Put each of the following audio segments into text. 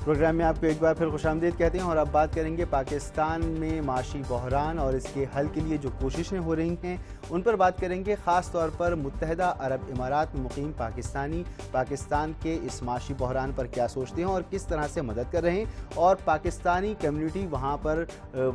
Programme میں آپ کو ایک بار پھر خوش آمدید کہتے ہیں اور اب بات کریں گے پاکستان میں معاشی بحران اور اس کے حل کے لیے جو کوششیں ہو رہی ہیں ان پر بات کریں گے، خاص طور پر متحدہ عرب امارات میں مقیم پاکستانی پاکستان کے اس معاشی بحران پر کیا سوچتے ہیں اور کس طرح سے مدد کر رہے ہیں، اور پاکستانی کمیونٹی وہاں پر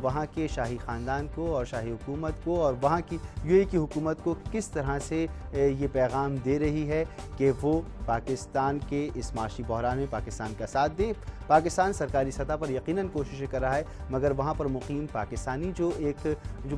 وہاں کے شاہی خاندان کو اور شاہی حکومت کو اور وہاں کی یو اے کی حکومت کو کس طرح سے یہ پیغام دے رہی ہے کہ وہ پاکستان کے اس معاشی بحران میں پاکستان کا ساتھ دیں۔ پاکستان سرکاری سطح پر یقیناً کوششیں کر رہا ہے، مگر وہاں پر مقیم پاکستانی جو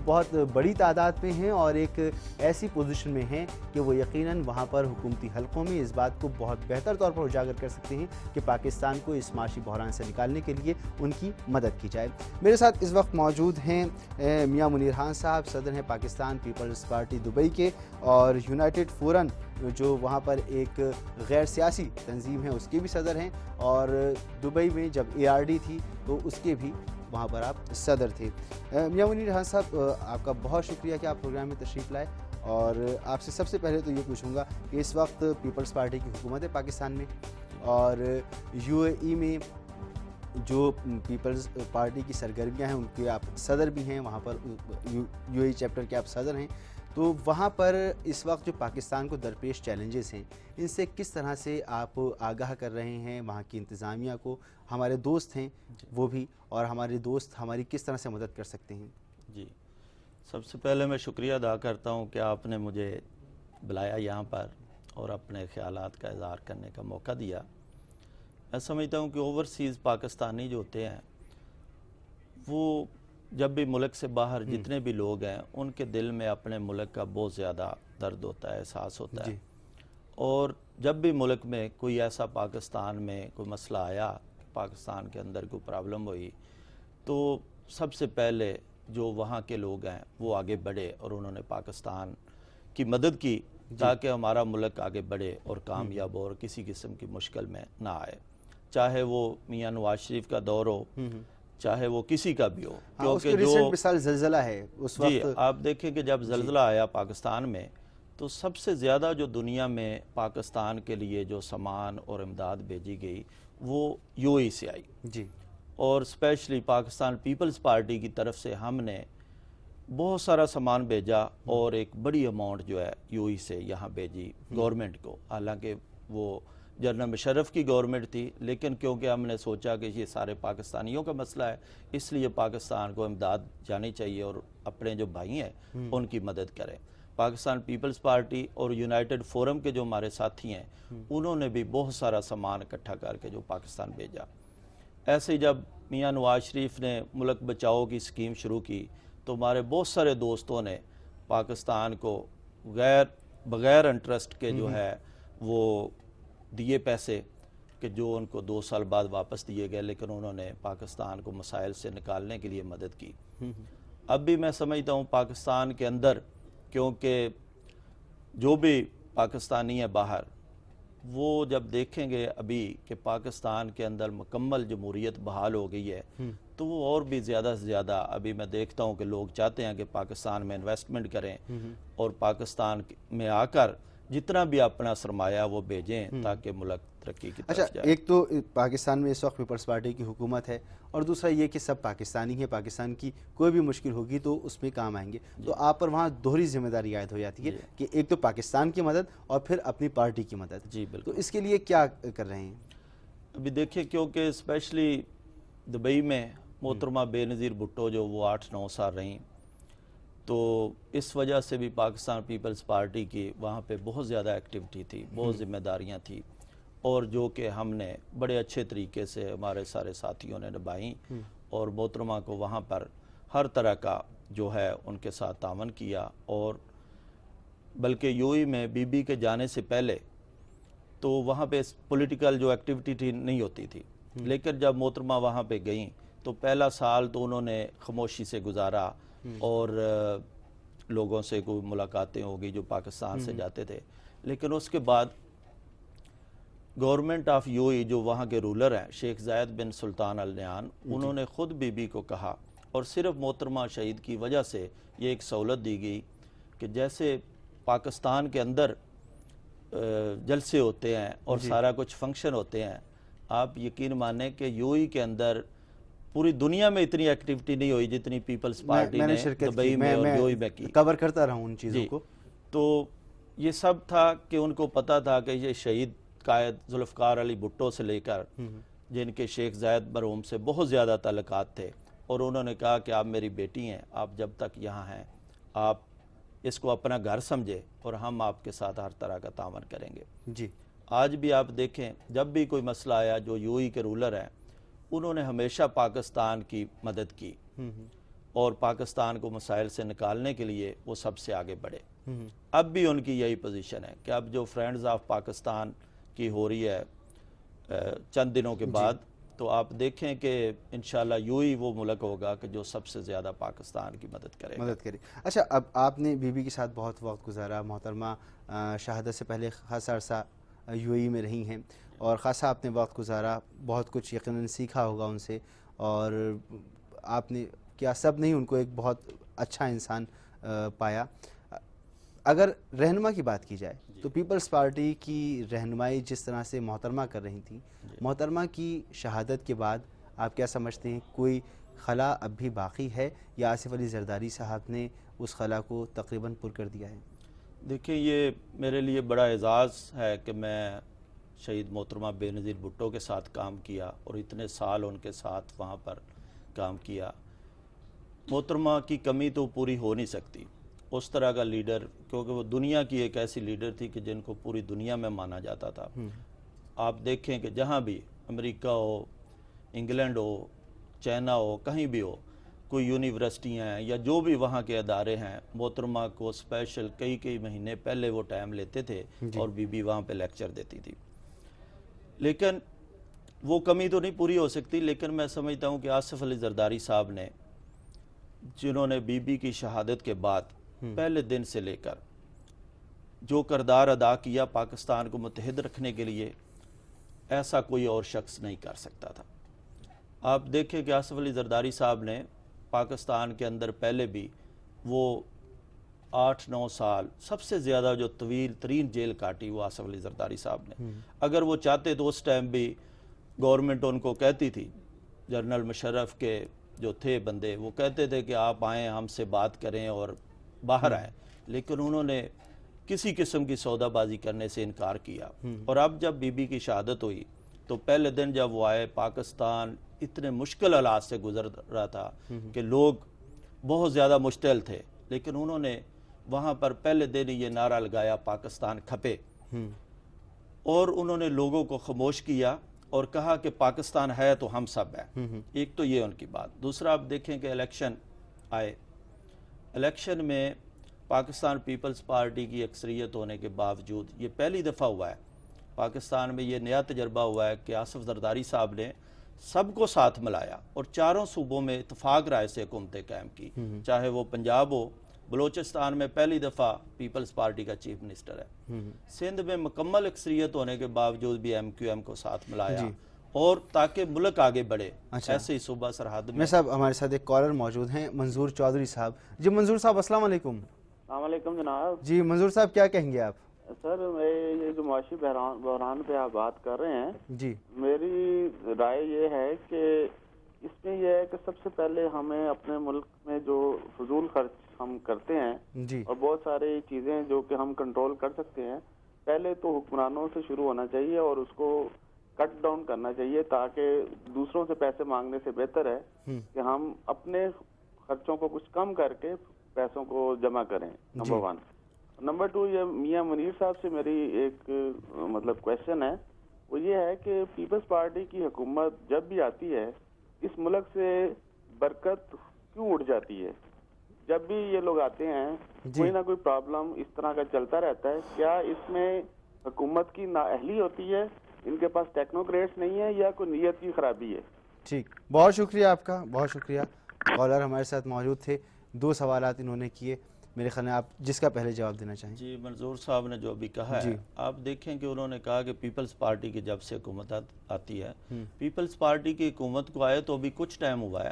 بہت بڑی تعداد میں ہیں اور ایک ایسی پوزیشن میں ہیں کہ وہ یقیناً وہاں پر حکومتی حلقوں میں اس بات کو بہت بہتر طور پر اجاگر کر سکتے ہیں کہ پاکستان کو اس معاشی بحران سے نکالنے کے لیے ان کی مدد کی جائے۔ میرے ساتھ اس وقت موجود ہیں میاں منیر خان صاحب، صدر ہیں پاکستان پیپلز پارٹی دبئی کے، اور یونائٹڈ فورم جو وہاں پر ایک غیر سیاسی تنظیم ہے اس کے بھی صدر ہیں، اور دبئی میں جب ARD تھی تو اس کے بھی وہاں پر آپ صدر تھے۔ میاں منیر خان صاحب، آپ کا بہت شکریہ کہ آپ پروگرام میں تشریف لائے، اور آپ سے سب سے پہلے تو یہ پوچھوں گا کہ اس وقت پیپلز پارٹی کی حکومت ہے پاکستان میں، اور UAE میں جو پیپلز پارٹی کی سرگرمیاں ہیں ان کے آپ صدر بھی ہیں، وہاں پر UAE چیپٹر کے آپ صدر ہیں، تو وہاں پر اس وقت جو پاکستان کو درپیش چیلنجز ہیں ان سے کس طرح سے آپ آگاہ کر رہے ہیں وہاں کی انتظامیہ کو؟ ہمارے دوست ہیں وہ بھی، اور ہمارے دوست ہماری کس طرح سے مدد کر سکتے ہیں؟ جی، سب سے پہلے میں شکریہ ادا کرتا ہوں کہ آپ نے مجھے بلایا یہاں پر اور اپنے خیالات کا اظہار کرنے کا موقع دیا۔ میں سمجھتا ہوں کہ اوورسیز پاکستانی جو ہوتے ہیں وہ جب بھی ملک سے باہر جتنے بھی لوگ ہیں ان کے دل میں اپنے ملک کا بہت زیادہ درد ہوتا ہے، احساس ہوتا ہے، اور جب بھی ملک میں کوئی ایسا پاکستان میں کوئی مسئلہ آیا، پاکستان کے اندر کوئی پرابلم ہوئی، تو سب سے پہلے جو وہاں کے لوگ ہیں وہ آگے بڑھے اور انہوں نے پاکستان کی مدد کی تاکہ ہمارا ملک آگے بڑھے اور کامیاب ہو اور کسی قسم کی مشکل میں نہ آئے، چاہے وہ میاں نواز شریف کا دور ہو، چاہے وہ کسی کا بھی ہو، کیونکہ ریسنٹ مثال زلزلہ ہے اس وقت۔ جی، آپ دیکھیں کہ جب زلزلہ آیا پاکستان میں تو سب سے زیادہ جو دنیا میں پاکستان کے لیے جو سامان اور امداد بھیجی گئی وہ UAE سے آئی، جی، اور اسپیشلی پاکستان پیپلز پارٹی کی طرف سے ہم نے بہت سارا سامان بھیجا اور ایک بڑی اماؤنٹ جو ہے UAE سے یہاں بھیجی گورنمنٹ کو، حالانکہ وہ جنرل مشرف کی گورنمنٹ تھی، لیکن کیونکہ ہم نے سوچا کہ یہ سارے پاکستانیوں کا مسئلہ ہے اس لیے پاکستان کو امداد جانی چاہیے اور اپنے جو بھائی ہیں ان کی مدد کریں۔ پاکستان پیپلز پارٹی اور یونائٹڈ فورم کے جو ہمارے ساتھی ہیں انہوں نے بھی بہت سارا سامان اکٹھا کر کے جو پاکستان بھیجا۔ ایسے جب میاں نواز شریف نے ملک بچاؤ کی اسکیم شروع کی تو ہمارے بہت سارے دوستوں نے پاکستان کو بغیر انٹرسٹ کے جو ہے وہ دیے پیسے، کہ جو ان کو 2 سال بعد واپس دیے گئے، لیکن انہوں نے پاکستان کو مسائل سے نکالنے کے لیے مدد کی۔ اب بھی میں سمجھتا ہوں پاکستان کے اندر، کیونکہ جو بھی پاکستانی ہے باہر وہ جب دیکھیں گے ابھی کہ پاکستان کے اندر مکمل جمہوریت بحال ہو گئی ہے تو وہ اور بھی زیادہ سے زیادہ، ابھی میں دیکھتا ہوں کہ لوگ چاہتے ہیں کہ پاکستان میں انویسٹمنٹ کریں اور پاکستان میں آ کر جتنا بھی اپنا سرمایہ وہ بھیجیں تاکہ ملک ترقی کی طرف جائے۔ ایک تو پاکستان میں اس وقت پیپلز پارٹی کی حکومت ہے، اور دوسرا یہ کہ سب پاکستانی ہیں، پاکستان کی کوئی بھی مشکل ہوگی تو اس میں کام آئیں گے، تو آپ پر وہاں دوہری ذمہ داری عائد ہو جاتی ہے کہ ایک تو پاکستان کی مدد اور پھر اپنی پارٹی کی مدد۔ جی بالکل۔ تو اس کے لیے کیا کر رہے ہیں؟ ابھی دیکھیں کیونکہ اسپیشلی دبئی میں محترمہ بے نظیر بھٹو جو وہ 8-9 سال رہیں، تو اس وجہ سے بھی پاکستان پیپلز پارٹی کی وہاں پہ بہت زیادہ ایکٹیویٹی تھی، بہت ذمہ داریاں تھیں، اور جو کہ ہم نے بڑے اچھے طریقے سے ہمارے سارے ساتھیوں نے نبھائیں، اور محترمہ کو وہاں پر ہر طرح کا جو ہے ان کے ساتھ تعاون کیا، اور بلکہ UAE میں بی بی کے جانے سے پہلے تو وہاں پہ پولیٹیکل جو ایکٹیویٹی تھی نہیں ہوتی تھی، لیکن جب محترمہ وہاں پہ گئیں تو پہلا سال تو انہوں نے خاموشی سے گزارا، اور لوگوں سے کوئی ملاقاتیں ہوگی جو پاکستان سے جاتے تھے، لیکن اس کے بعد گورنمنٹ آف UAE جو وہاں کے رولر ہیں شیخ زاید بن سلطان ال نہیان، انہوں نے خود بی بی کو کہا، اور صرف محترمہ شہید کی وجہ سے یہ ایک سہولت دی گئی کہ جیسے پاکستان کے اندر جلسے ہوتے ہیں اور سارا کچھ فنکشن ہوتے ہیں، آپ یقین مانیں کہ یو اے کے اندر پوری دنیا میں اتنی ایکٹیویٹی نہیں ہوئی جتنی پیپلز پارٹی نے دبئی میں اور یو اے میں کی. کور کرتا رہا ہوں ان چیزوں کو. تو یہ سب تھا کہ ان کو پتا تھا کہ یہ شہید قائد ذوالفقار علی بھٹو سے لے کر جن کے شیخ زاید مرحوم سے بہت زیادہ تعلقات تھے، اور انہوں نے کہا کہ آپ میری بیٹی ہیں، آپ جب تک یہاں ہیں آپ اس کو اپنا گھر سمجھے اور ہم آپ کے ساتھ ہر طرح کا تعاون کریں گے. جی آج بھی آپ دیکھیں جب بھی کوئی مسئلہ آیا، جو یو اے کے رولر ہیں انہوں نے ہمیشہ پاکستان کی مدد کی اور پاکستان کو مسائل سے نکالنے کے لیے وہ سب سے آگے بڑھے. اب بھی ان کی یہی پوزیشن ہے کہ اب جو فرینڈز آف پاکستان کی ہو رہی ہے چند دنوں کے بعد، تو آپ دیکھیں کہ انشاءاللہ یو اے وہ ملک ہوگا کہ جو سب سے زیادہ پاکستان کی مدد کرے. اچھا، اب آپ نے بی بی کے ساتھ بہت وقت گزارا، محترمہ شہادت سے پہلے خاصا عرصہ یو اے میں رہی ہیں اور خاصا آپ نے وقت گزارا، بہت کچھ یقیناً سیکھا ہوگا ان سے، اور آپ نے کیا سب نہیں ان کو ایک بہت اچھا انسان پایا. اگر رہنما کی بات کی جائے تو پیپلز پارٹی کی رہنمائی جس طرح سے محترمہ کر رہی تھیں، محترمہ کی شہادت کے بعد آپ کیا سمجھتے ہیں کوئی خلا اب بھی باقی ہے یا آصف علی زرداری صاحب نے اس خلا کو تقریباً پر کر دیا ہے؟ دیکھیں یہ میرے لیے بڑا اعزاز ہے کہ میں شہید محترمہ بے نظیر بھٹو کے ساتھ کام کیا اور اتنے سال ان کے ساتھ وہاں پر کام کیا. محترمہ کی کمی تو پوری ہو نہیں سکتی، اس طرح کا لیڈر، کیونکہ وہ دنیا کی ایک ایسی لیڈر تھی کہ جن کو پوری دنیا میں مانا جاتا تھا. آپ دیکھیں کہ جہاں بھی امریکہ ہو، انگلینڈ ہو، چائنا ہو، کہیں بھی ہو، کوئی یونیورسٹیاں ہیں یا جو بھی وہاں کے ادارے ہیں، محترمہ کو اسپیشل کئی مہینے پہلے وہ ٹائم لیتے تھے اور بی بی وہاں پہ لیکچر دیتی تھی. لیکن وہ کمی تو نہیں پوری ہو سکتی، لیکن میں سمجھتا ہوں کہ آصف علی زرداری صاحب نے، جنہوں نے بی بی کی شہادت کے بعد پہلے دن سے لے کر جو کردار ادا کیا پاکستان کو متحد رکھنے کے لیے، ایسا کوئی اور شخص نہیں کر سکتا تھا. آپ دیکھیں کہ آصف علی زرداری صاحب نے پاکستان کے اندر پہلے بھی وہ 8-9 سال سب سے زیادہ جو طویل ترین جیل کاٹی وہ آصف علی زرداری صاحب نے. اگر وہ چاہتے تو اس ٹائم بھی گورنمنٹ ان کو کہتی تھی، جنرل مشرف کے جو تھے بندے وہ کہتے تھے کہ آپ آئیں ہم سے بات کریں اور باہر آئیں، لیکن انہوں نے کسی قسم کی سودا بازی کرنے سے انکار کیا. اور اب جب بی بی کی شہادت ہوئی تو پہلے دن جب وہ آئے، پاکستان اتنے مشکل حالات سے گزر رہا تھا کہ لوگ بہت زیادہ مشتعل تھے، لیکن انہوں نے وہاں پر پہلے دن یہ نعرہ لگایا پاکستان کھپے، اور انہوں نے لوگوں کو خاموش کیا اور کہا کہ پاکستان ہے تو ہم سب ہیں. ایک تو یہ ان کی بات. دوسرا آپ دیکھیں کہ الیکشن آئے، الیکشن میں پاکستان پیپلز پارٹی کی اکثریت ہونے کے باوجود یہ پہلی دفعہ ہوا ہے پاکستان میں، یہ نیا تجربہ ہوا ہے کہ آصف زرداری صاحب نے سب کو ساتھ ملایا اور چاروں صوبوں میں اتفاق رائے سے حکومتیں قائم کی. چاہے وہ پنجاب ہو، بلوچستان میں پہلی دفعہ پیپلز پارٹی کا چیف منسٹر ہے، سندھ میں مکمل اکثریت ہونے کے باوجود بھی ایم کیو ایم کو ساتھ ملایا، اور تاکہ ملک آگے بڑھے. ایسے ہی صوبہ سرحد میں صاحب ہمارے ساتھ ایک کالر موجود ہیں، منظور چودھری صاحب. جی منظور صاحب السلام علیکم. السلام علیکم جناب. جی منظور صاحب کیا کہیں گے آپ؟ سر یہ جو معاشی بحران پہ آپ بات کر رہے ہیں، جی میری رائے یہ ہے کہ اس میں یہ ہے کہ سب سے پہلے ہمیں اپنے ملک میں جو فضول خرچ ہم کرتے ہیں جی اور بہت ساری چیزیں جو کہ ہم کنٹرول کر سکتے ہیں، پہلے تو حکمرانوں سے شروع ہونا چاہیے اور اس کو کٹ ڈاؤن کرنا چاہیے، تاکہ دوسروں سے پیسے مانگنے سے بہتر ہے کہ ہم اپنے خرچوں کو کچھ کم کر کے پیسوں کو جمع کریں. نمبر 1. نمبر 2، یہ میاں منیر صاحب سے میری ایک کویشچن ہے، وہ یہ ہے کہ پیپلز پارٹی کی حکومت جب بھی آتی ہے اس ملک سے برکت کیوں اٹھ جاتی ہے؟ جب بھی یہ لوگ آتے ہیں کوئی نہ کوئی پرابلم اس طرح کا چلتا رہتا ہے. کیا اس میں حکومت کی نااہلی ہوتی ہے، ان کے پاس ٹیکنوکریٹس نہیں ہے، یا کوئی نیت کی خرابی ہے؟ ٹھیک، بہت شکریہ آپ کا، بہت شکریہ. کالر ہمارے ساتھ موجود تھے، 2 سوالات انہوں نے کیے، میرے خیال میں آپ جس کا پہلے جواب دینا چاہیں. جی منظور صاحب نے جو ابھی کہا ہے، آپ دیکھیں کہ انہوں نے کہا کہ پیپلز پارٹی کی جب سے حکومت آتی ہے، پیپلز پارٹی کی حکومت کو آئے تو ابھی کچھ ٹائم ہوا ہے،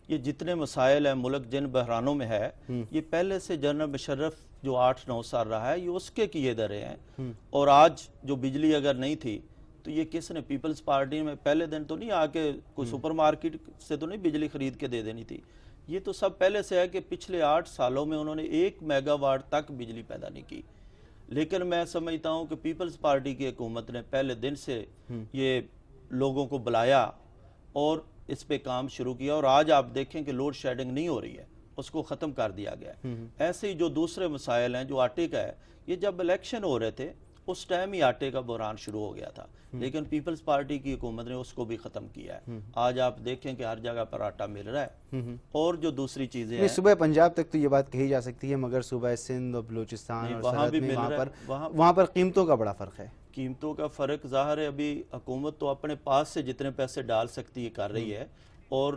یہ جتنے مسائل ہیں ملک جن بحرانوں میں ہے، یہ پہلے سے جنرل مشرف جو 8-9 سال رہا ہے یہ اس کے کیے دے رہے ہیں. اور آج جو بجلی اگر نہیں تھی تو یہ کس نے پیپلز پارٹی میں پہلے دن تو نہیں آ کے کوئی سپر مارکیٹ سے تو نہیں بجلی خرید کے دے دینی تھی. یہ تو سب پہلے سے ہے کہ پچھلے 8 سالوں میں انہوں نے 1 میگا واٹ تک بجلی پیدا نہیں کی. لیکن میں سمجھتا ہوں کہ پیپلز پارٹی کی حکومت نے پہلے دن سے یہ لوگوں کو بلایا اور اس پہ کام شروع کیا, اور آج آپ دیکھیں کہ لوڈ شیڈنگ نہیں ہو رہی ہے, اس کو ختم کر دیا گیا ہے. ایسے ہی جو دوسرے مسائل ہیں, جو آٹے کا ہے, یہ جب الیکشن ہو رہے تھے اس ٹائم ہی آٹے کا بحران شروع ہو گیا تھا, لیکن پیپلز پارٹی کی حکومت نے اس کو بھی ختم کیا ہے. آج آپ دیکھیں کہ ہر جگہ پر آٹا مل رہا ہے. اور جو دوسری چیزیں ہیں, صوبہ پنجاب تک تو یہ بات کہی جا سکتی ہے, مگر صوبہ سندھ اور بلوچستان اور وہاں سرحد بھی میں مل رہا ہے. وہاں پر قیمتوں کا بڑا فرق ہے. قیمتوں کا فرق ظاہر ہے, ابھی حکومت تو اپنے پاس سے جتنے پیسے ڈال سکتی ہے کر رہی ہے, اور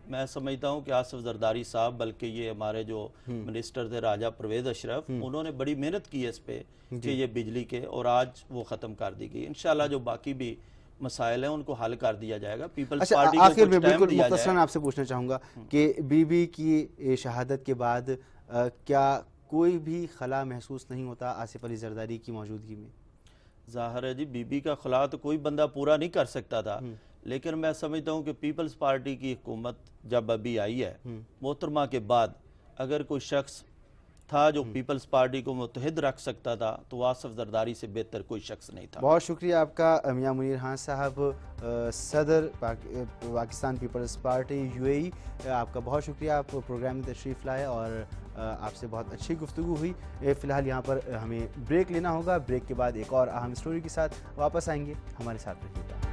میں سمجھتا ہوں کہ آصف زرداری صاحب, بلکہ یہ ہمارے جو منسٹر تھے راجہ پرویز اشرف, انہوں نے بڑی محنت کی ہے اس پہ کہ یہ بجلی کے, اور آج وہ ختم کر دی گئی. انشاءاللہ جو باقی بھی مسائل ہیں ان کو حل کر دیا جائے گا. پیپلز پارٹی کو آخر میں کچھ ٹائم بالکل دیا جائے. مختصراً آپ سے پوچھنا چاہوں گا کہ بی بی کی شہادت کے بعد کیا کوئی بھی خلا محسوس نہیں ہوتا آصف علی زرداری کی موجودگی میں؟ ظاہر ہے جی, بی بی کا خلا تو کوئی بندہ پورا نہیں کر سکتا تھا, لیکن میں سمجھتا ہوں کہ پیپلز پارٹی کی حکومت جب ابھی آئی ہے محترمہ کے بعد, اگر کوئی شخص تھا جو پیپلز پارٹی کو متحد رکھ سکتا تھا تو آصف زرداری سے بہتر کوئی شخص نہیں تھا. بہت شکریہ آپ کا میاں منیر خان صاحب, صدر پاکستان پیپلز پارٹی UAE, آپ کا بہت شکریہ, آپ پروگرام میں تشریف لائے اور آپ سے بہت اچھی گفتگو ہوئی. فی الحال یہاں پر ہمیں بریک لینا ہوگا, بریک کے بعد ایک اور اہم اسٹوری کے ساتھ واپس آئیں گے, ہمارے ساتھ رہیے گا.